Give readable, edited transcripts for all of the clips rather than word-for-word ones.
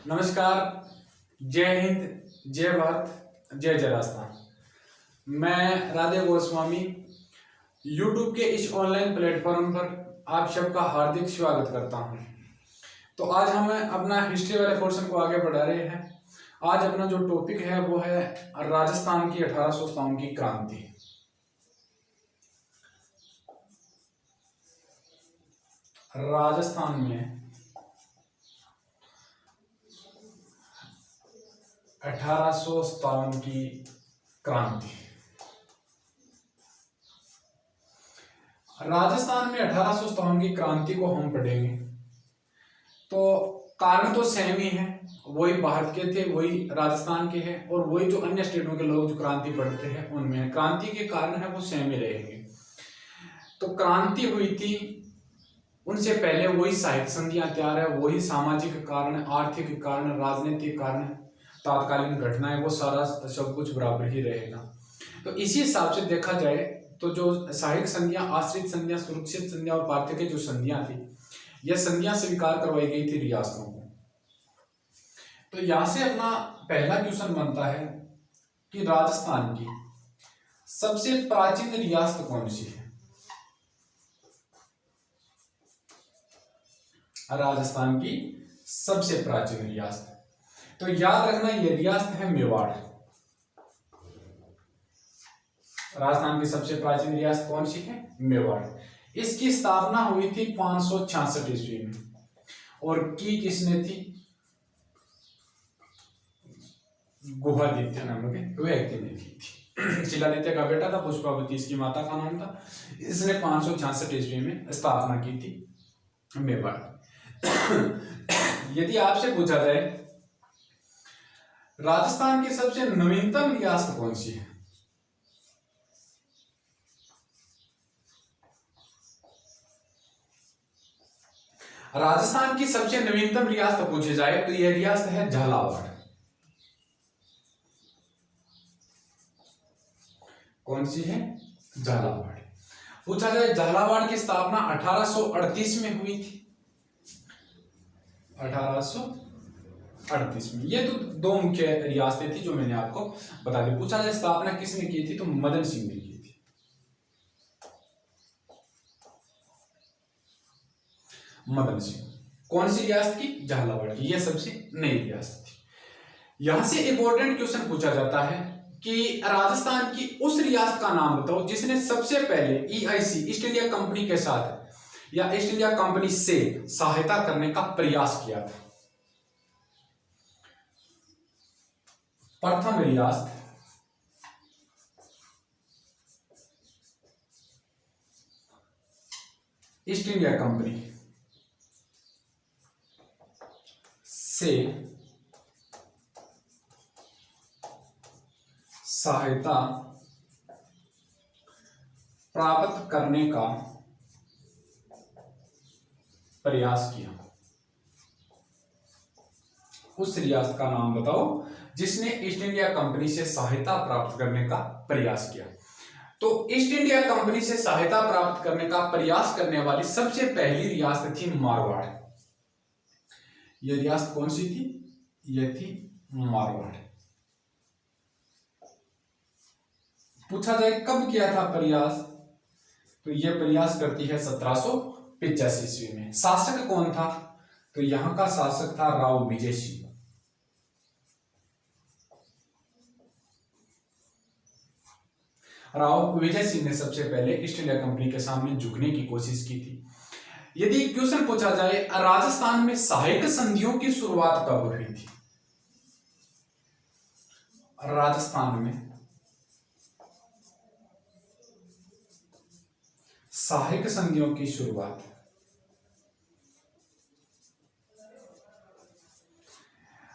नमस्कार। जय हिंद, जय भारत, जय जय राजस्थान। मैं राधे गोस्वामी यूट्यूब के इस ऑनलाइन प्लेटफॉर्म पर आप सबका हार्दिक स्वागत करता हूं। तो आज हम अपना हिस्ट्री वाले पोर्शन को आगे बढ़ा रहे हैं। आज अपना जो टॉपिक है वो है राजस्थान की 1857 की क्रांति। राजस्थान में 1857 की क्रांति। राजस्थान में 1857 की क्रांति को हम पढ़ेंगे तो कारण तो सेम ही है, वही भारत के थे, वही राजस्थान के हैं और वही जो अन्य स्टेटों के लोग जो क्रांति पढ़ते हैं उनमें क्रांति के कारण है वो सेम ही रहेंगे। तो क्रांति हुई थी, उनसे पहले वही साहित्य संधियां तैयार है, वही सामाजिक कारण, आर्थिक कारण, राजनीतिक कारण, तात्कालीन घटनाएं, वो सारा सब कुछ बराबर ही रहेगा। तो इसी हिसाब से देखा जाए तो जो सहायक संधियां, आश्रित संधियां, सुरक्षित संधियां और पार्थक्य की जो संधियां थी, यह संधियां स्वीकार करवाई गई थी रियासतों को। तो यहां से अपना पहला क्वेश्चन बनता है कि राजस्थान की सबसे प्राचीन रियासत कौन सी है? राजस्थान की सबसे प्राचीन रियासत, तो याद रखना यह रियासत है मेवाड़। राजस्थान की सबसे प्राचीन रियासत कौन सी है? मेवाड़। इसकी स्थापना हुई थी 566 ईस्वी में और की किसने थी? गुहादित्य नाम के व्यक्ति ने की थी। शिलादित्य का बेटा था, पुष्पावती इसकी माता का नाम था। इसने 566 ईस्वी में स्थापना की थी मेवाड़। यदि आपसे पूछा जाए राजस्थान की सबसे नवीनतम रियासत कौन सी है? राजस्थान की सबसे नवीनतम रियासत पूछी जाए तो यह रियासत है झालावाड़। कौन सी है? झालावाड़। पूछा जाए झालावाड़ की स्थापना 1838 में हुई थी। 1838 में। ये तो दो मुख्य रियासतें थी जो मैंने आपको बता दी। पूछा जाए स्थापना किसने की थी तो मदन सिंह ने की थी। मदन सिंह। कौन सी रियासत की? झालावाड़ की। यह सबसे नई रियासत थी। यहां से इंपॉर्टेंट क्वेश्चन पूछा जाता है कि राजस्थान की उस रियासत का नाम बताओ जिसने सबसे पहले ईआईसी, ईस्ट इंडिया कंपनी के साथ या ईस्ट इंडिया कंपनी से सहायता करने का प्रयास किया था। प्रथम रियासत ईस्ट इंडिया कंपनी से सहायता प्राप्त करने का प्रयास किया। उस रियासत का नाम बताओ जिसने ईस्ट इंडिया कंपनी से सहायता प्राप्त करने का प्रयास किया। तो ईस्ट इंडिया कंपनी से सहायता प्राप्त करने का प्रयास करने वाली सबसे पहली रियासत थी मारवाड़। यह रियासत कौन सी थी? यह थी मारवाड़। पूछा जाए कब किया था प्रयास तो यह प्रयास करती है 1785 ईस्वी में। शासक कौन था? तो यहां का शासक था राव विजय सिंह। राव विजय सिंह ने सबसे पहले ईस्ट इंडिया कंपनी के सामने झुकने की कोशिश की थी। यदि क्वेश्चन पूछा जाए राजस्थान में सहायक संधियों की शुरुआत कब हुई थी? राजस्थान में सहायक संधियों की शुरुआत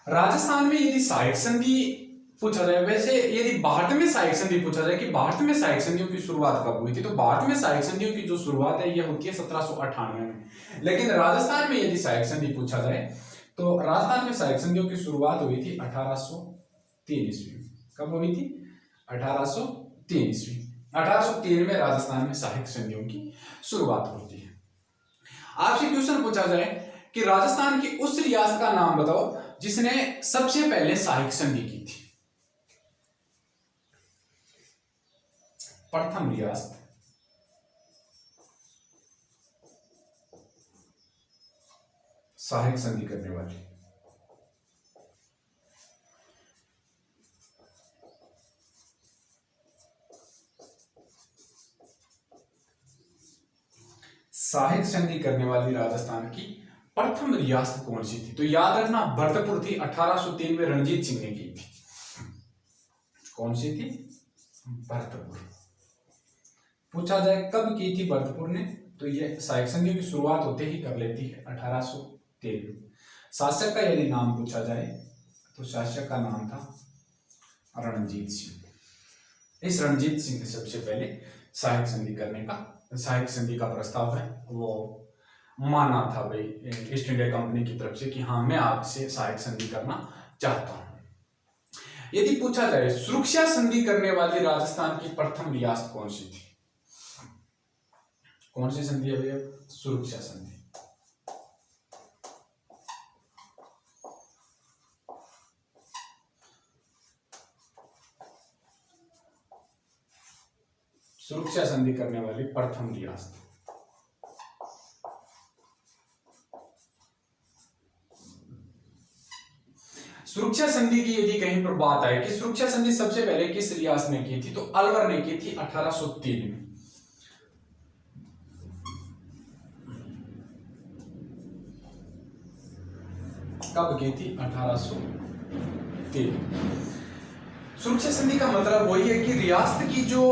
राजस्थान में यदि सहायक संधि पूछा जाए, वैसे यदि भारत में सहायक संधि पूछा जाए कि भारत में सहायक संधियों की शुरुआत कब हुई थी, तो भारत में सहायक संधियों की जो शुरुआत है यह होती है 1798 में। लेकिन राजस्थान में यदि सहायक संधि पूछा जाए तो राजस्थान में सहायक संधियों की शुरुआत हुई थी 1803 ईस्वी में। कब हुई थी? 1803 ईस्वी। 1803 में राजस्थान में सहायक संधियों की शुरुआत होती है। आपसे क्वेश्चन पूछा जाए कि राजस्थान की उस रियासत का नाम बताओ जिसने सबसे पहले सहायक संधि की थी। प्रथम रियासत सहायक संधि करने वाली। सहायक संधि करने वाली राजस्थान की प्रथम रियासत कौन सी थी? तो याद रखना भरतपुर थी, 1803 में रणजीत सिंह ने की थी। कौन सी थी? भरतपुर। पूछा जाए कब की थी भरतपुर ने, तो ये सहायक संधि की शुरुआत होते ही कर लेती है 1803 में। शासक का यदि नाम पूछा जाए तो शासक का नाम था रणजीत सिंह। इस रणजीत सिंह ने सबसे पहले सहायक संधि का प्रस्ताव है वो माना था भाई ईस्ट इंडिया कंपनी की तरफ से कि हाँ मैं आपसे सहायक संधि करना चाहता हूं। यदि पूछा जाए सुरक्षा संधि करने वाली राजस्थान की प्रथम रियासत कौन सी थी? कौन सी संधि है भैया? सुरक्षा संधि। सुरक्षा संधि करने वाली प्रथम रियासत। सुरक्षा संधि की यदि कहीं पर बात आए कि सुरक्षा संधि सबसे पहले किस रियासत ने की थी, तो अलवर ने की थी 1803 में। कब की थी? 1803। सुरक्षा संधि का मतलब वही है कि रियासत की जो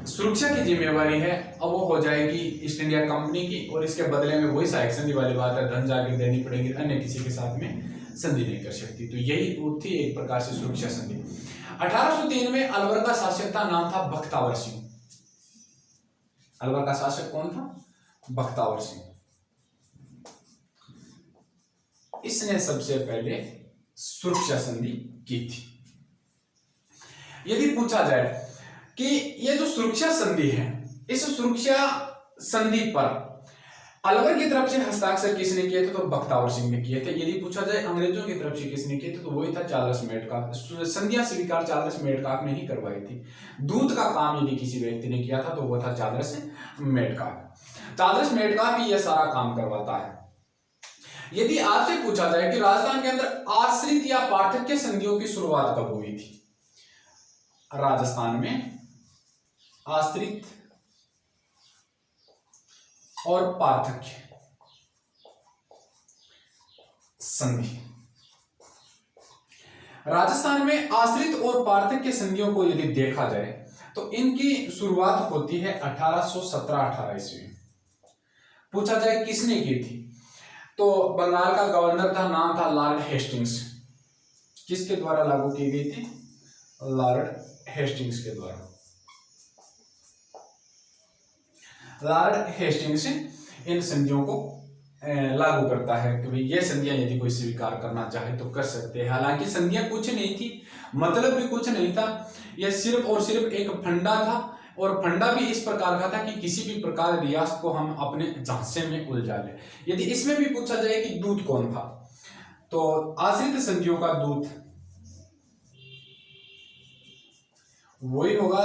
सुरक्षा की जिम्मेवारी है अब वो हो जाएगी ईस्ट इंडिया कंपनी की, और इसके बदले में वही सहायक संधि वाली बात है, धन जाकर देनी पड़ेगी, अन्य किसी के साथ में संधि नहीं कर सकती। तो यही थी एक प्रकार से सुरक्षा संधि। 1803 में अलवर का शासक था, नाम था बख्तावर सिंह। अलवर का शासक कौन था? बख्तावर सिंह। इसने सबसे पहले सुरक्षा संधि की थी। यदि पूछा जाए कि ये जो सुरक्षा संधि है, इस सुरक्षा संधि पर अलवर की तरफ से हस्ताक्षर किसने किए थे? तो बख्तावर सिंह ने किए थे। यदि पूछा जाए अंग्रेजों की तरफ से किसने किए थे, तो वही था चार्ल्स मेडकॉक। संधियां स्वीकार चार्ल्स मेडकॉक ने ही करवाई थी। दूत का काम यदि किसी व्यक्ति ने किया था तो वो था चार्ल्स मेडकॉक। चार्ल्स मेडकॉक ही यह सारा काम करवाता है। यदि आपसे पूछा जाए कि राजस्थान के अंदर आश्रित या पार्थक्य संधियों की शुरुआत कब हुई थी? राजस्थान में आश्रित और पार्थक्य संधि। राजस्थान में आश्रित और पार्थक्य संधियों को यदि देखा जाए तो इनकी शुरुआत होती है 1817-18 ईस्वी में। पूछा जाए किसने की थी, तो बंगाल का गवर्नर था, नाम था लॉर्ड हेस्टिंग्स। किसके द्वारा लागू की गई थी? लॉर्ड हेस्टिंग्स के द्वारा। लॉर्ड हेस्टिंग्स इन संधियों को लागू करता है कि भाई ये संधियां यदि कोई स्वीकार करना चाहे तो कर सकते हैं। हालांकि संधियां कुछ नहीं थी, मतलब भी कुछ नहीं था, यह सिर्फ और सिर्फ एक फंडा था, और फंडा भी इस प्रकार का था कि किसी भी प्रकार रियासत को हम अपने झांसे में उलझा ले। यदि इसमें भी पूछा जाए कि दूत कौन था, तो आश्रित संधियों का दूत वही होगा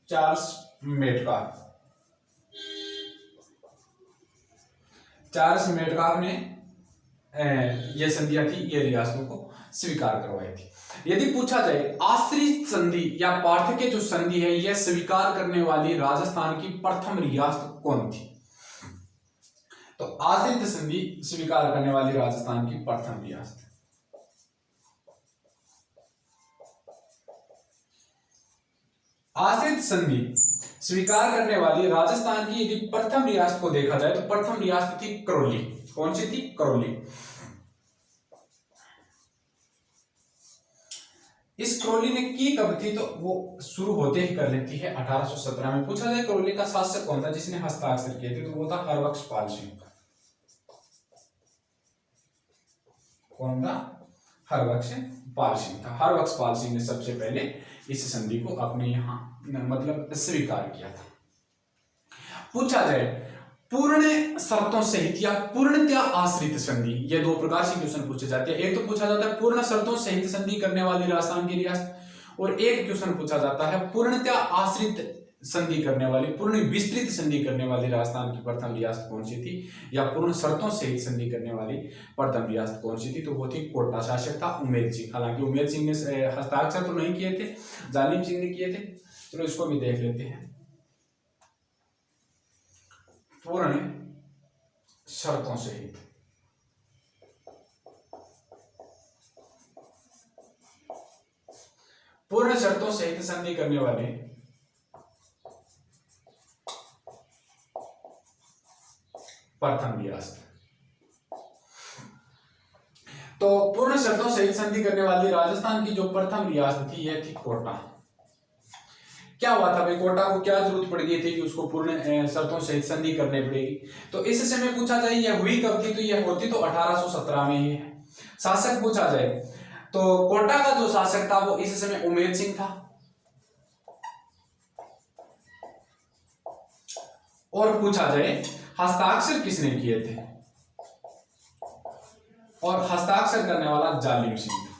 चार्ल्स मेडकॉक। चार्ल्स मेडकॉक ने ये संधियां थी, ये रियासतों को स्वीकार करवाई थी। यदि पूछा जाए आश्रित संधि या पार्थक्य जो संधि है यह स्वीकार करने वाली राजस्थान की प्रथम रियासत कौन थी, तो आश्रित संधि स्वीकार करने वाली राजस्थान की प्रथम रियासत, आश्रित संधि स्वीकार करने वाली राजस्थान की यदि प्रथम रियासत को देखा जाए तो प्रथम रियासत थी करौली। कौन सी थी? करौली। इस करौली ने की कब थी, तो वो शुरू होते ही कर लेती है 1817 में। पूछा जाए करौली का शासक कौन था जिसने हस्ताक्षर किए थे, तो वो था हरबख्श पाल सिंह। कौन था? हरबख्श पाल सिंह था। हरबख्श पाल सिंह ने सबसे पहले इस संधि को अपने यहां मतलब स्वीकार किया था। पूर्ण शर्तों सहित या पूर्णतया आश्रित संधि, ये दो प्रकार से क्वेश्चन पूछे जाते हैं। एक तो पूछा जाता है पूर्ण शर्तों सहित संधि करने वाली राजस्थान की रियासत, और एक क्वेश्चन पूछा जाता है पूर्णतया आश्रित संधि करने वाली, पूर्ण विस्तृत संधि करने वाली राजस्थान की प्रथम रियासत कौन सी थी, या पूर्ण शर्तों सहित संधि करने वाली प्रथम रियासत कौन सी थी। तो वो थी कोटा। शासक था उमेद सिंह। हालांकि उमेद सिंह ने हस्ताक्षर तो नहीं किए थे, जालिम सिंह ने किए थे। चलो इसको भी देख लेते हैं। पूर्ण शर्तों सहित पूर्ण शर्तों सहित संधि करने वाले प्रथम रियासत। तो पूर्ण शर्तों सहित संधि करने वाली राजस्थान की जो प्रथम रियासत थी यह थी कोटा। क्या हुआ था भाई, कोटा को क्या जरूरत पड़ गई थी कि उसको पूर्ण शर्तों सहित संधि करनी पड़ेगी। तो इस समय पूछा जाए यह हुई कब थी, तो यह होती तो 1817 में ही है। शासक पूछा जाए तो कोटा का जो शासक था वो इस समय उमेद सिंह था, और पूछा जाए हस्ताक्षर किसने किए थे, और हस्ताक्षर करने वाला जालिम सिंह था।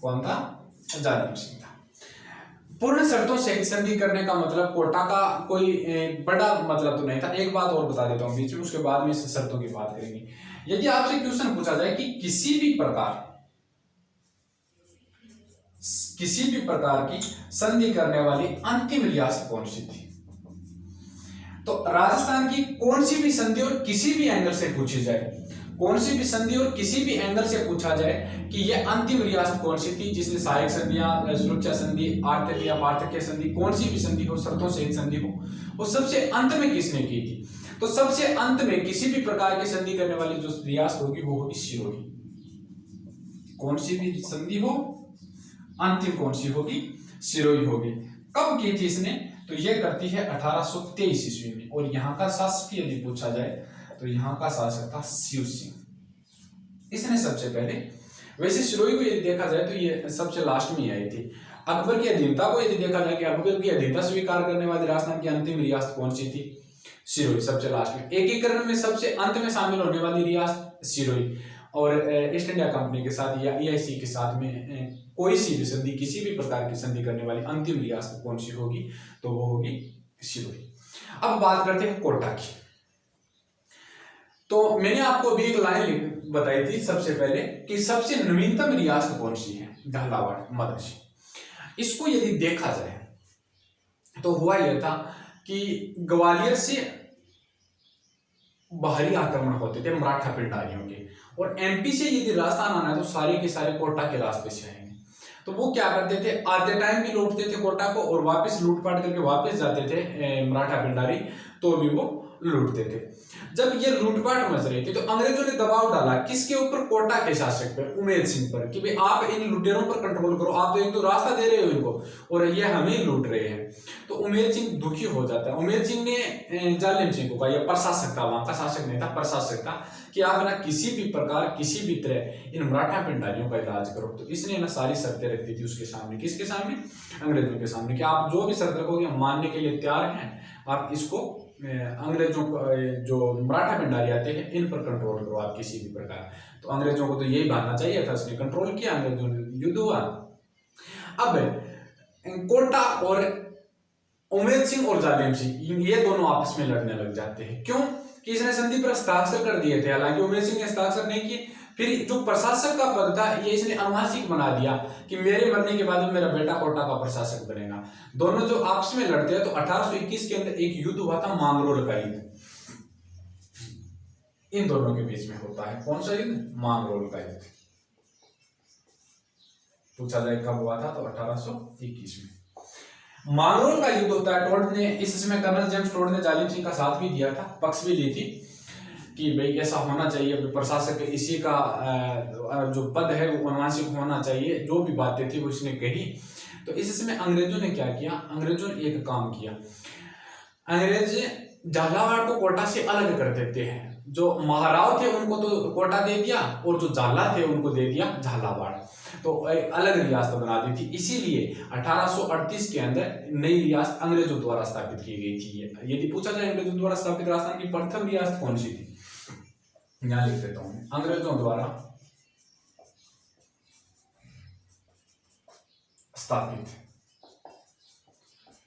कौन था? जालिम सिंह था। पूर्ण शर्तों सहित संधि करने का मतलब कोटा का कोई बड़ा मतलब तो नहीं था। एक बात और बता देता हूं बीच में, उसके बाद में इस शर्तों की बात करेंगे। यदि आपसे क्वेश्चन पूछा जाए कि किसी भी प्रकार की संधि करने वाली अंतिम रियासत कौन सी थी, तो राजस्थान की कौन सी भी संधि और किसी भी एंगल से पूछी जाए, कौन सी भी संधि और किसी भी एंगल से पूछा जाए कि यह अंतिम रियासत कौन सी थी जिसने सहायक संधियां, सुरक्षा संधि, आर्थिक या पार्थक्य संधि, कौन सी भी संधि हो, शर्तों सहित संधि हो, वो सबसे अंत में किसने की थी। तो सबसे अंत में किसी भी प्रकार की संधि करने वाली जो रियासत होगी वो होगी सिरोही। कौन सी भी संधि हो अंतिम कौन सी होगी? सिरोही होगी। कब की थी इसने? तो ये करती है 1823 ईस्वी में। और यहाँ का शासक यदि पूछा जाए तो यहाँ का शासक था शिव सिंह। इसने सबसे पहले, वैसे सिरोही को यदि देखा जाए तो ये सबसे लास्ट में आई थी। अकबर की अधीनता को यदि देखा जाए कि अकबर की अधीनता स्वीकार करने वाली राजस्थान की अंतिम रियासत कौन सी थी? सिरोही, सबसे लास्ट में। एकीकरण में सबसे अंत में शामिल होने वाली रियासत सिरोही। और ईस्ट इंडिया कंपनी के साथ या ईआईसी के साथ में कोई सी भी संधि, किसी भी प्रकार की संधि करने वाली अंतिम रियासत कौन सी होगी? तो वो होगी सिरोही। अब बात करते हैं कोटा की। तो मैंने आपको अभी एक लाइन बताई थी सबसे पहले कि सबसे नवीनतम रियासत कौन सी है? झालावाड़ मदरसी। इसको यदि देखा जाए तो हुआ यह था कि ग्वालियर से बाहरी आक्रमण होते थे मराठा पिंडारियों के, और एमपी से यदि राजस्थान आना है तो सारे के सारे कोटा के रास्ते से आएंगे। तो वो क्या करते थे, आधे टाइम भी लूटते थे कोटा को और वापस लूटपाट करके वापस जाते थे मराठा पिंडारी, तो भी वो लूटते थे। जब ये लूटपाट मच रही थी तो अंग्रेजों ने दबाव डाला किसके ऊपर? कोटा के शासक पर, उमेद सिंह पर, कि भाई आप इन लुटेरों पर कंट्रोल करो, आप तो एक तो रास्ता दे रहे हो इनको और ये हमें लूट रहे हैं। तो उमेद सिंह दुखी हो जाता है। उमेद सिंह ने जालिम सिंह को कहा, यह प्रशासक था, वहां का शासक नहीं था, प्रशासक था, कि आप ना किसी भी प्रकार, किसी भी तरह इन मराठा पिंडारियों का इलाज करो। तो इसने ना सारी शर्तें रखती थी उसके सामने। किसके सामने? अंग्रेजों के सामने, कि आप जो भी शर्त रखोगे हम मानने के लिए तैयार हैं। आप इसको अंग्रेजों को, जो मराठा पिंडारी आते हैं, इन पर कंट्रोल करो आप किसी भी प्रकार। तो अंग्रेजों को तो यही मानना चाहिए था, उसने कंट्रोल किया, अंग्रेजों ने युद्ध हुआ। अब कोटा और उमेद सिंह और जालिम सिंह ये दोनों आपस में लड़ने लग जाते हैं। क्यों? कि इसने संधि पर हस्ताक्षर कर दिए थे, हालांकि उमेद सिंह ने हस्ताक्षर नहीं किए। फिर जो प्रशासक का पद था ये इसने अनुवांशिक बना दिया कि मेरे मरने के बाद मेरा बेटा कोटा का प्रशासक बनेगा। दोनों जो आपस में लड़ते हैं, तो 1821 के अंदर एक युद्ध हुआ था, मांगरोल का युद्ध। इन दोनों के बीच में होता है कौन सा युद्ध? मांगरोल का युद्ध। पूछा जाए कब हुआ था, तो 1821 में मांगरोल का युद्ध होता है। टोड ने, इस समय कर्नल जेम्स टोड ने जालिम सिंह का साथ भी दिया था, पक्ष भी ली थी कि भाई ऐसा होना चाहिए, प्रशासक इसी का जो पद है वो अनुवांशिक होना चाहिए। जो भी बातें थी वो इसने कही। तो इस समय अंग्रेजों ने क्या किया? अंग्रेजों ने एक काम किया, अंग्रेज झालावाड़ को कोटा से अलग कर देते हैं। जो महाराव थे उनको तो कोटा दे दिया और जो झाला थे उनको दे दिया झालावाड़, तो अलग रियासत बना दी थी। इसीलिए 1838 के अंदर नई रियासत अंग्रेजों द्वारा स्थापित की गई थी। यदि पूछा जाए अंग्रेजों द्वारा स्थापित राजस्थान की प्रथम रियासत कौन सी थी, यहां लिख देता हूं, अंग्रेजों द्वारा स्थापित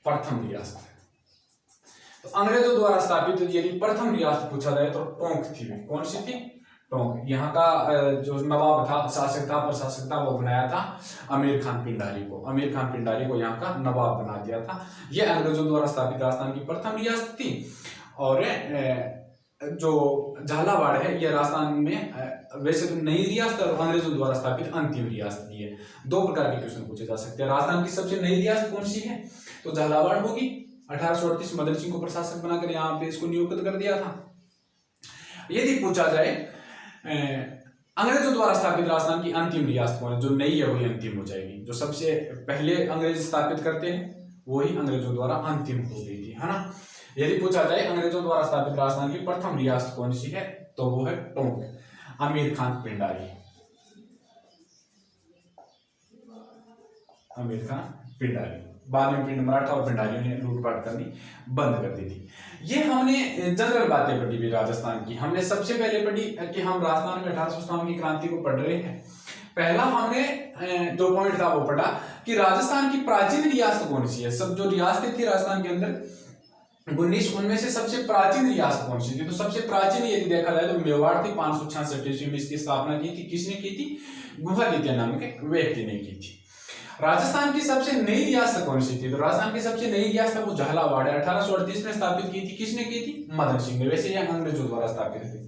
प्रथम रियासत। तो अंग्रेजों द्वारा स्थापित यदि प्रथम रियासत पूछा जाए तो टोंक थी। कौन सी थी? टोंक। यहाँ का जो नवाब था, शासक था, प्रशासक था, वो बनाया था अमीर खान पिंडारी को। अमीर खान पिंडारी को यहाँ का नवाब बना दिया था। यह अंग्रेजों द्वारा स्थापित राजस्थान की प्रथम रियासत थी। और जो झालावाड़ है यह राजस्थान में वैसे तो नई रियासत और अंग्रेजों द्वारा स्थापित अंतिम रियासत भी है। दो प्रकार के क्वेश्चन पूछे जा सकते हैं। राजस्थान की सबसे नई रियासत कौन सी है? तो झालावाड़ होगी। 1838 मदन सिंह को प्रशासक बनाकर यहाँ पे इसको नियुक्त कर दिया था। यदि पूछा जाए अंग्रेजों द्वारा स्थापित राजस्थान की अंतिम रियासत कौन है, जो नई है वही अंतिम हो जाएगी। जो सबसे पहले अंग्रेज स्थापित करते हैं वही अंग्रेजों द्वारा अंतिम हो गई थी, है ना। यदि पूछा जाए अंग्रेजों द्वारा स्थापित राजस्थान की प्रथम रियासत कौन सी है, तो वो है टोंक, अमीर खान पिंडारी। अमीर खान पिंडारी। बाद में पिंड मराठा और पिंडारियों ने लूटपाट करनी बंद कर दी थी। ये हमने जनरल बातें पढ़ी भी राजस्थान की। हमने सबसे पहले पढ़ी कि हम राजस्थान में 1857 की क्रांति को पढ़ रहे हैं। पहला हमने जो पॉइंट था वो पढ़ा कि राजस्थान की प्राचीन रियासत कौन सी है। सब जो रियासतें थी राजस्थान के अंदर 19, उनमें से सबसे प्राचीन रियासत कौन सी थी? तो सबसे प्राचीन यदि देखा जाए तो मेवाड़ थी। 566 ईस्वी में इसकी स्थापना की थी। किसने की थी? गुहादित्य नाम के व्यक्ति ने की थी। राजस्थान की सबसे नई रियासत कौन सी थी? तो राजस्थान की सबसे नई रियासत वो झालावाड़ है। 1838 में स्थापित की थी। किसने की थी? मदन सिंह ने। वैसे यह अंग्रेजों द्वारा स्थापित थी।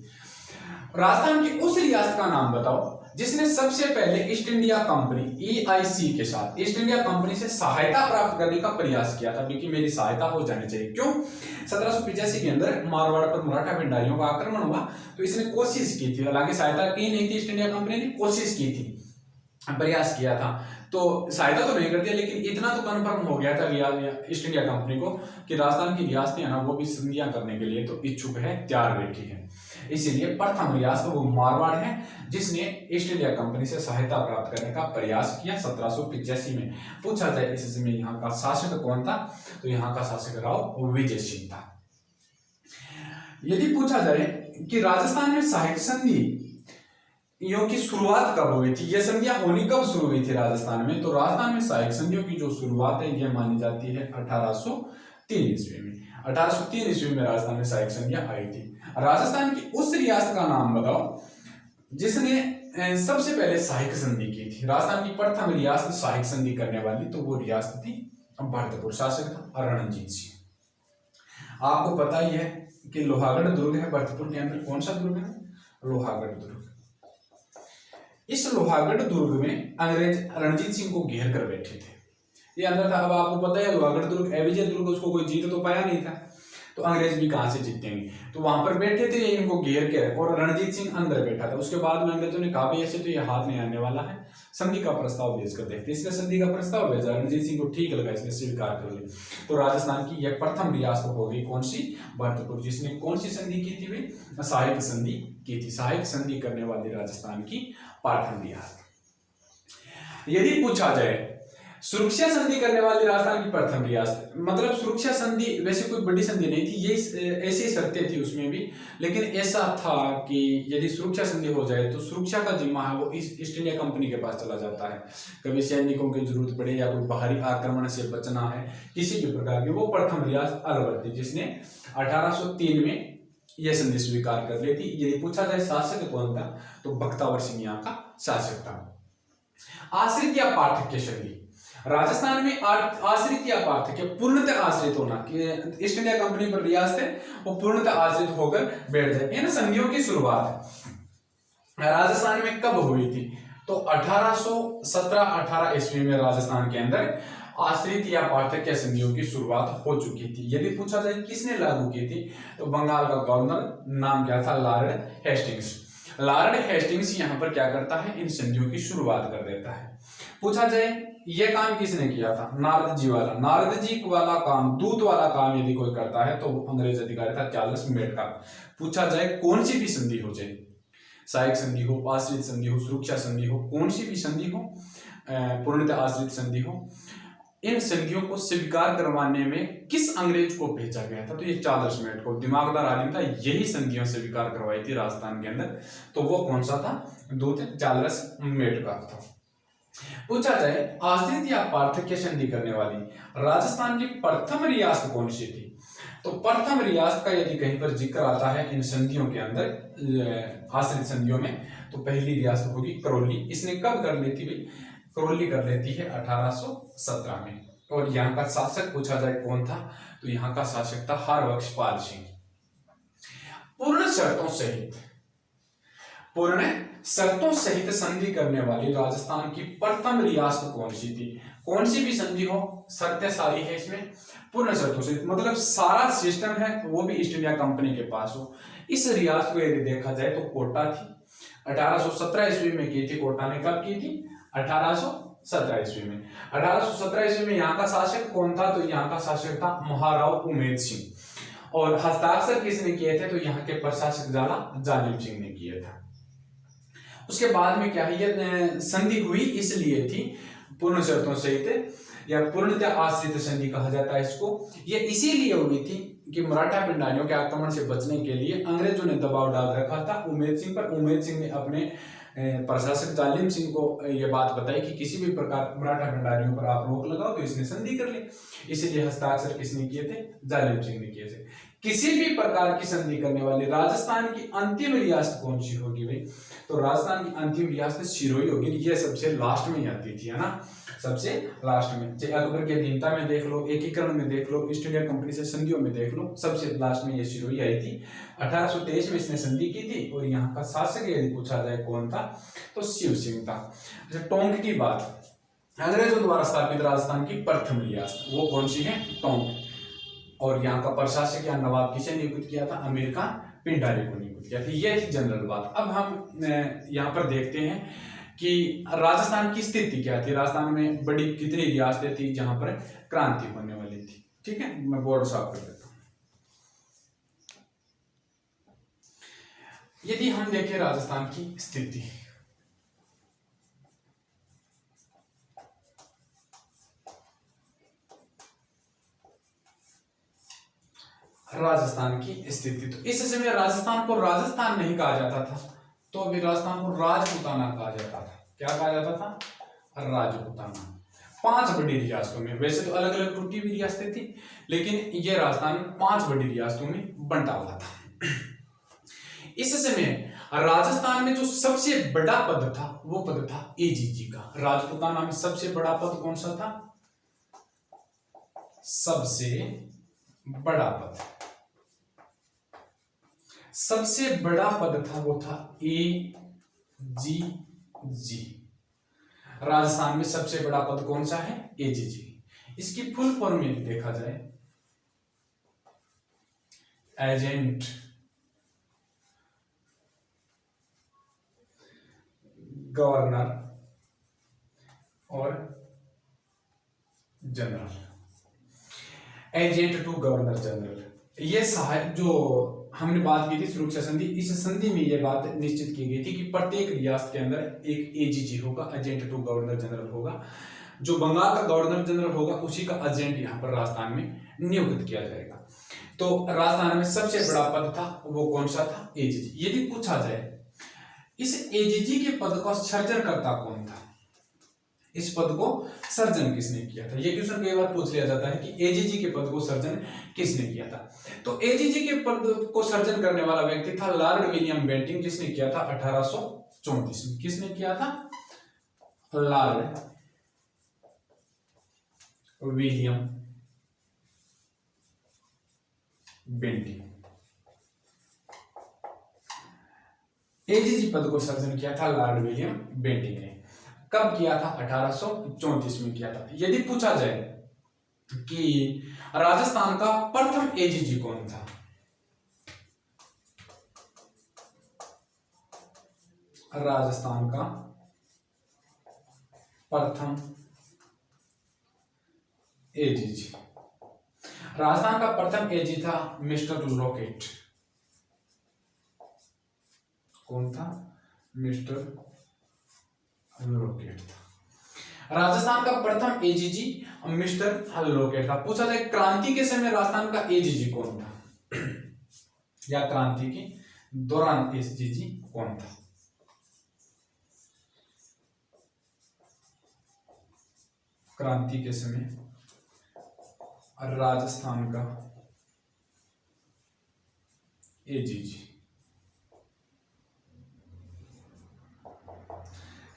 राजस्थान की उस रियासत का नाम बताओ जिसने सबसे पहले ईस्ट इंडिया कंपनी EIC के साथ ईस्ट इंडिया कंपनी से सहायता प्राप्त करने का प्रयास किया था, क्योंकि मेरी सहायता हो जानी चाहिए। क्यों? 1785 के अंदर मारवाड़ पर मराठा पिंडारियों का आक्रमण हुआ तो इसने कोशिश की थी। हालांकि सहायता की नहीं थी ईस्ट इंडिया कंपनी ने, कोशिश की थी, प्रयास किया था। तो सहायता तो नहीं कर दिया, लेकिन इतना तो कन्फर्म हो गया था ईस्ट इंडिया कंपनी को कि राजस्थान की रियासतें है ना वो भी संधियां करने के लिए तो इच्छुक है, तैयार बैठी है। इसीलिए प्रथम रियासत वो मारवाड़ है जिसने ईस्ट इंडिया कंपनी से सहायता प्राप्त करने का प्रयास किया 1785 में। पूछा जाए इस समय यहाँ का शासक कौन था, तो यहाँ का शासक राव विजय सिंह था। यदि पूछा जाए कि राजस्थान में सहायक संधि की शुरुआत कब हुई थी, ये संधियां होनी कब शुरू हुई थी राजस्थान में, तो राजस्थान में सहायक संधियों की जो शुरुआत है यह मानी जाती है 1803 ईस्वी में। 1803 ईस्वी में राजस्थान में सहायक संधियां आई थी। राजस्थान की उस रियासत का नाम बताओ जिसने सबसे पहले सहायक संधि की थी। राजस्थान की प्रथम रियासत सहायक संधि करने वाली तो वो रियासत थी भरतपुर। शासक था रणजीत सिंह। आपको पता ही है कि लोहागढ़ दुर्ग है भरतपुर के अंदर। कौन सा दुर्ग है? लोहागढ़ दुर्ग। इस लोहागढ़ दुर्ग में अंग्रेज रणजीत सिंह को घेर कर बैठे थे। ये अंदर था। अब आपको पता है लोहागढ़ दुर्ग अविजय दुर्ग, उसको कोई जीत तो पाया नहीं था, तो अंग्रेज भी कहां से जीतेंगे। तो वहां पर बैठे थे इनको घेर के, और रणजीत सिंह अंदर बैठा था। उसके बाद में अंग्रेजों ने कहा ऐसे तो ये हाथ नहीं आने वाला है, संधि का प्रस्ताव भेजकर देखते। इसने संधि का प्रस्ताव भेजा, रणजीत सिंह को ठीक लगा, इसने स्वीकार कर लिया। तो राजस्थान की यह प्रथम रियासत हो गई कौन सी? भरतपुर। जिसने कौन सी संधि की थी? वे सहायक संधि की थी। सहायक संधि करने वाली राजस्थान की प्रथम रियासत। यदि पूछा जाए सुरक्षा संधि करने वाली राजस्थान की प्रथम रियासत, मतलब सुरक्षा संधि वैसे कोई बड़ी संधि नहीं थी, ये ऐसी शर्तें थी उसमें भी, लेकिन ऐसा था कि यदि सुरक्षा संधि हो जाए तो सुरक्षा का जिम्मा है वो ईस्ट इंडिया कंपनी के पास चला जाता है। कभी सैनिकों की जरूरत पड़े या कोई बाहरी आक्रमण से बचना है किसी भी प्रकार की, वो प्रथम रियासत अलवर थी जिसने 1803 में यह संधि स्वीकार कर ली थी। यदि पूछा जाए शासक कौन था, तो बख्तावर सिंह यहाँ का शासक था। आश्रित या पार्थक्य संधि। राजस्थान में आश्रित या पार्थक्य, पूर्णतः आश्रित होना कि ईस्ट इंडिया कंपनी पर रियासत है वो पूर्णतः आश्रित होकर बैठ जाए। इन संधियों की शुरुआत राजस्थान में कब हुई थी? तो 1817-18 ईस्वी में राजस्थान के अंदर आश्रित या पार्थक्य संधियों की शुरुआत हो चुकी थी। यदि पूछा जाए किसने लागू की थी, तो बंगाल का गवर्नर, नाम क्या था? Lord Hastings. लॉर्ड हेस्टिंग्स यहाँ पर क्या करता है? इन संधियों की शुरुआत कर देता है। पूछा जाए ये काम किसने किया था? नारद जी वाला। नारद जी वाला काम, दूत वाला काम यदि कोई करता है तो वो अंग्रेज अधिकारी था चार्ल्स मेडकाफ। पूछा जाए कौन सी भी संधि हो जाए, सहायक संधि हो, आश्रित संधि हो, सुरक्षा संधि हो, कौन सी भी संधि हो, पूर्णतः आश्रित संधि हो, इन संधियों को स्वीकार करवाने में किस अंग्रेज को भेजा गया था? तो ये चार्ल्स मेडकाफ, दिमागदार आदमी था, यही संधियां स्वीकार करवाई थी राजस्थान के अंदर। तो वो कौन सा था? दूत चार्ल्स मेडकाफ था। पूछा जाए आश्रित या पार्थक्य संधि करने वाली राजस्थान की प्रथम रियासत कौन सी थी? तो प्रथम रियासत का यदि कहीं पर जिक्र आता है इन संधियों के अंदर, आश्रित संधियों में, तो पहली रियासत होगी करौली। इसने कब कर ली थी भाई? करौली कर लेती है 1817 में। और यहाँ का शासक पूछा जाए कौन था, तो यहाँ का शासक था हरबख्शपाल सिंह। पूर्ण शर्तों सहित संधि करने वाली राजस्थान की प्रथम रियासत कौन सी थी? कौन सी भी संधि हो, शर्तें सारी है इसमें, पूर्ण शर्तों सहित, मतलब सारा सिस्टम है वो भी ईस्ट इंडिया कंपनी के पास हो। इस रियासत को यदि देखा जाए तो कोटा थी, 1817 ईस्वी में की थी। कोटा ने कब की थी? 1817 ईस्वी में। 1817 ईस्वी में यहाँ का शासक कौन था? तो यहाँ का शासक था महाराव उमेद सिंह। और हस्ताक्षर किसने किए थे? तो यहाँ के प्रशासक जालिम सिंह ने किया था। उसके बाद में क्या है, ये संधि हुई इसलिए थी पूर्ण शर्तों सहित, या पूर्णतः आश्रित संधि कहा जाता है इसको। ये इसीलिए हुई थी कि मराठा पिंडारियों के आक्रमण से बचने के लिए अंग्रेजों ने दबाव डाल रखा था उमेद सिंह पर। उमेद सिंह ने अपने प्रशासक जालिम सिंह को ये बात बताई कि किसी भी प्रकार मराठा पिंडारियों पर आप रोक लगाओ, तो इसने संधि कर ली। इसलिए हस्ताक्षर किसने किए थे? जालिम सिंह ने किए थे। किसी भी प्रकार की संधि करने वाली राजस्थान की अंतिम रियासत कौन सी होगी भाई? तो राजस्थान की अंतिम रियासत सिरोही होगी। ये सबसे लास्ट में ही आती थी, है ना, सबसे लास्ट में। चाहे अकबर के अधीनता में देख लो, एकीकरण में देख लो, ईस्ट इंडिया कंपनी से संधियों में देख लो, सबसे लास्ट में ये सिरोही आई थी। 1823 में इसने संधि की थी। और यहाँ का शासक यदि पूछा जाए कौन था, तो शिव सिंह था। अच्छा, टोंक की बात, अंग्रेजों द्वारा स्थापित राजस्थान की प्रथम रियासत वो कौन सी है? टोंक। और यहाँ का प्रशासक या नवाब किसे नियुक्त किया था? अमीर खान पिंडारी को नियुक्त किया था। ये थी जनरल बात। अब हम यहाँ पर देखते हैं कि राजस्थान की स्थिति क्या थी, राजस्थान में बड़ी कितनी रियासतें थी जहां पर क्रांति होने वाली थी। ठीक है, मैं बोर्ड साफ कर देता हूं। यदि हम देखें राजस्थान की स्थिति, राजस्थान की स्थिति, तो इस समय राजस्थान को राजस्थान नहीं कहा जाता था, तो अभी राजस्थान को राजपूताना कहा जाता था। क्या कहा जाता था? राजपूताना। 5 बड़ी रियासतों में, वैसे तो अलग अलग टूटी हुई रियासतें थी, लेकिन ये राजस्थान 5 बड़ी रियासतों में बंटा हुआ था। इस समय राजस्थान में जो सबसे बड़ा पद था वो पद था एजीजी का। राजपूताना में सबसे बड़ा पद कौन सा था? सबसे बड़ा पद, सबसे बड़ा पद था वो था एजीजी। राजस्थान में सबसे बड़ा पद कौन सा है? एजीजी। इसकी फुल फॉर्म में देखा जाए, एजेंट गवर्नर और general, agent to governor general. ये सहायक, जो हमने बात की थी सुरक्षा संधि, इस संधि में यह बात निश्चित की गई थी कि प्रत्येक रियासत के अंदर एक एजीजी होगा, एजेंट टू गवर्नर जनरल होगा। जो बंगाल का गवर्नर जनरल होगा उसी का एजेंट यहाँ पर राजस्थान में नियुक्त किया जाएगा। तो राजस्थान में सबसे बड़ा पद था वो कौन सा था? एजीजी। यदि पूछा जाए इस एजीजी के पद का सर्जन करता कौन था, इस पद को सर्जन किसने किया था, ये क्वेश्चन कई बार पूछ लिया जाता है कि एजीजी के पद को सर्जन किसने किया था। तो एजीजी के पद को सर्जन करने वाला व्यक्ति था लॉर्ड विलियम बेंटिंक, जिसने किया था 1834 में। किसने किया था? Lord William Bentinck. एजीजी पद को सर्जन किया था लॉर्ड विलियम बेंटिंक ने। कब किया था? 1834 में किया था। यदि पूछा जाए कि राजस्थान का प्रथम एजीजी कौन था, राजस्थान का प्रथम एजीजी। राजस्थान का प्रथम एजी था मिस्टर लॉकेट। कौन था? मिस्टर लॉकेट था। राजस्थान का प्रथम एजीजी मिस्टर लॉकेट था। पूछा जाए क्रांति के समय राजस्थान का एजीजी कौन था या क्रांति के दौरान एजीजी कौन था? क्रांति के समय राजस्थान का एजीजी।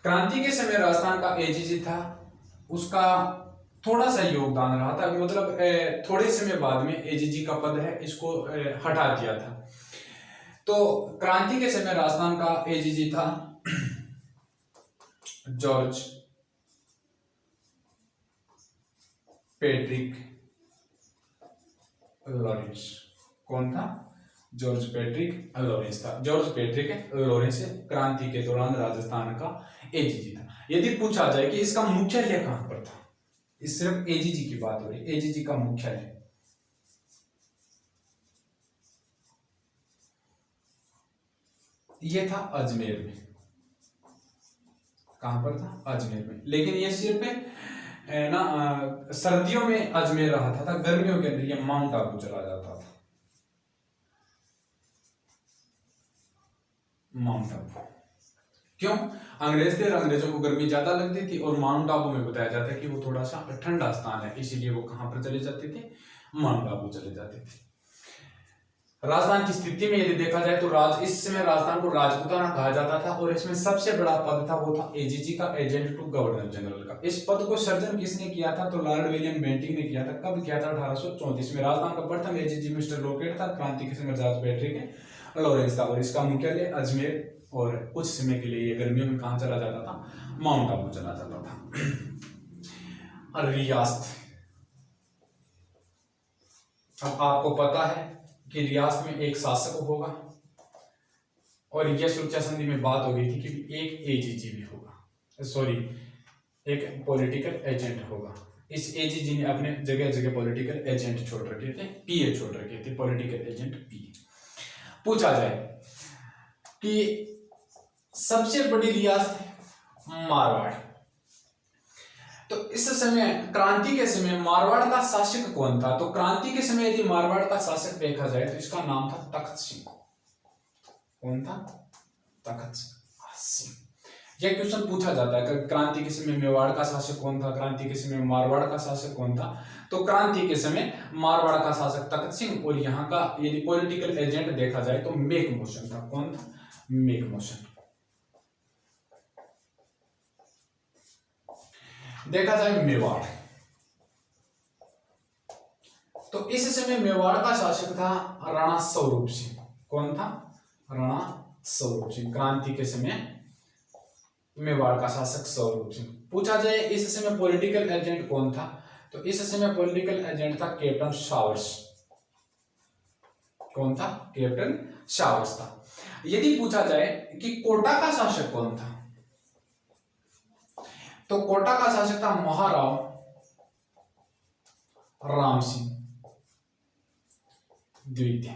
क्रांति के समय राजस्थान का एजीजी था, उसका थोड़ा सा योगदान रहा था, मतलब थोड़े समय बाद में एजीजी का पद है इसको हटा दिया था। तो क्रांति के समय राजस्थान का एजीजी था जॉर्ज पैट्रिक लॉरेंस। कौन था? जॉर्ज पैट्रिक लॉरेंस था। जॉर्ज पैट्रिक लॉरेंस क्रांति के दौरान राजस्थान का एजीजी था। यदि पूछा जाए कि इसका मुख्यालय कहां पर था, इस सिर्फ एजीजी की बात हो रही है, एजीजी का मुख्यालय ये था अजमेर में। कहां पर था? अजमेर में। लेकिन ये सिर्फ सर्दियों में अजमेर रहा था, गर्मियों के अंदर ये माउंट आबू चला जाता था। माउंट आबू क्यों? अंग्रेज थे, अंग्रेजों को गर्मी ज्यादा लगती थी और माउंट आबू में बताया जाता है कि वो थोड़ा सा ठंडा स्थान है, इसीलिए वो कहां पर चले जाते थे? माउंट आबू चले जाते थे। राजस्थान की स्थिति में यदि देखा जाए तो इस समय राजस्थान को राजपूताना कहा जाता था और इसमें सबसे बड़ा पद था वो था एजीजी का, एजेंट टू गवर्नर जनरल का। इस पद को सर्जन किसने किया था? तो लॉर्ड विलियम बेंटिंग ने किया था। कब किया था? 1834 में। राजस्थान का प्रथम एजीजी मिस्टर लॉकेट था। क्रांति के समय जॉर्ज पैट्रिक लॉरेंस था और इसका मुख्यालय अजमेर, और कुछ समय के लिए ये गर्मियों में कहां चला जाता था? माउंट आबू चला जाता था। रियासत, अब आपको पता है कि रियासत में एक शासक होगा और यह सुरक्षा संधि में बात हो गई थी कि एक एजीजी भी होगा, सॉरी एक पॉलिटिकल एजेंट होगा। इस एजीजी ने अपने जगह जगह पॉलिटिकल एजेंट छोड़ रखे थे, पीए छोड़ रखे थे, पॉलिटिकल एजेंट पीए। पूछा जाए कि सबसे बड़ी रियासत मारवाड़, तो इस समय क्रांति के समय मारवाड़ का शासक कौन था? तो क्रांति के समय यदि मारवाड़ का शासक देखा जाए तो इसका नाम था तख्त सिंह। कौन था? तख्त सिंह। यह क्वेश्चन पूछा जाता है कि क्रांति के समय मेवाड़ का शासक कौन था, क्रांति के समय मारवाड़ का शासक कौन था? तो क्रांति के समय मारवाड़ का शासक तख्त सिंह और यहाँ का यदि पॉलिटिकल एजेंट देखा जाए तो मेक मोशन था। कौन था? Make motion. देखा जाए मेवाड़, तो इस समय मेवाड़ का शासक था राणा स्वरूप सिंह। कौन था? राणा स्वरूप सिंह। क्रांति के समय मेवाड़ का शासक स्वरूप सिंह। पूछा जाए इस समय पॉलिटिकल एजेंट कौन था? तो इस समय पॉलिटिकल एजेंट था कैप्टन शावर्स। कौन था? कैप्टन शावर्स था। यदि पूछा जाए कि कोटा का शासक कौन था, तो कोटा का शासक था महाराव राम सिंह द्वितीय।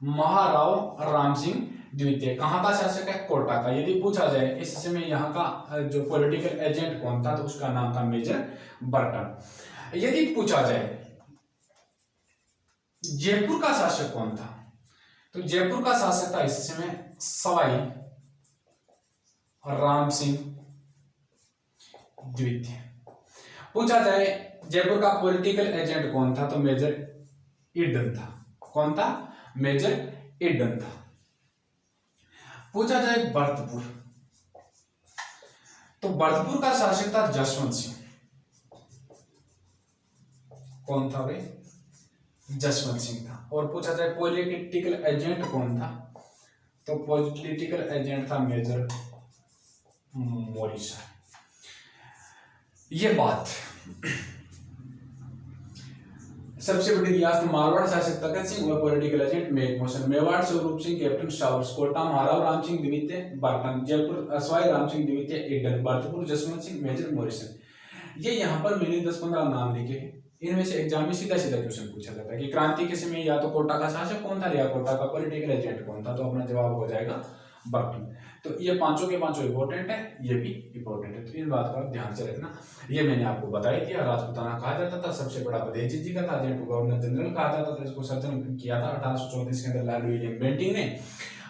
महाराव राम सिंह द्वितीय कहां का शासक है? कोटा का। यदि पूछा जाए इस समय यहाँ का जो पॉलिटिकल एजेंट कौन था, तो उसका नाम था मेजर बर्टन। यदि पूछा जाए जयपुर का शासक कौन था, तो जयपुर का शासक था इस समय सवाई राम सिंह द्वितीय। पूछा जाए जयपुर का पॉलिटिकल एजेंट कौन था, तो मेजर ईडन था। कौन था? मेजर ईडन था। पूछा जाए भरतपुर, तो भरतपुर का शासक था जसवंत सिंह। कौन था भाई? जसवंत सिंह था। और पूछा जाए पॉलिटिकल एजेंट कौन था, तो पॉलिटिकल एजेंट था मेजर मॉरिस। ये बात सबसे बड़ी रियासत मारवाड़ शासक तखत सिंह और political agent Monck Mason. Mewar Swaroop Singh, captain Showers. Kota Maharao Ram Singh द्वितीय बर्टन। जयपुर सवाई राम सिंह द्वितीय Eden. Bharatpur Jaswant Singh, major Morrison. ये यहाँ पर मैंने 10-15 नाम लिखे हैं, इनमें से एग्जाम में सीधा सीधा क्वेश्चन पूछा जाता है कि क्रांति के समय या तो कोटा का शासक कौन था या कोटा का पॉलिटिकल एजेंट कौन था, तो अपना जवाब हो जाएगा बर्कले। तो ये पांचों के पांचों इंपॉर्टेंट है, ये भी इंपॉर्टेंट है, तो इन बात को आप ध्यान से रखना। ये मैंने आपको बता ही दिया। राजपूताना कहा जाता था, सबसे बड़ा पद एजीजी जी का था, एजेंट गवर्नर जनरल कहा जाता था, इसको सर्जन किया था 1834 के अंदर लॉर्ड विलियम बेंटिंक ने।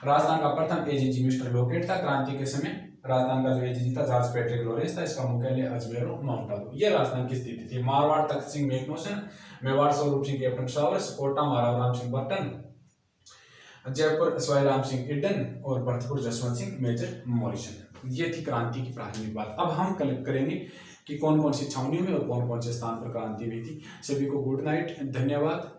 राजस्थान का प्रथम एजीजी मिस्टर लोकेट था। क्रांति के समय राजस्थान का जो एजीजी था जॉर्ज पैट्रिक लॉरेंस था, इसका मुख्यालय अजमेर और माउंट आबू। ये राजस्थान की स्थिति थी। मारवाड़ तख्त सिंह मेघनोसन, Mewar Swaroop Singh captain Showers, Kota Maharao Ram Singh Burton, Jaipur Sawai Ram Singh Eden और भरतपुर जसवंत सिंह मेजर मॉरिसन। ये थी क्रांति की प्रारंभिक बात। अब हम कलेक्ट करेंगे कि कौन कौन सी छावनियों में और कौन कौन से स्थान पर क्रांति हुई थी। सभी को गुड नाइट, धन्यवाद।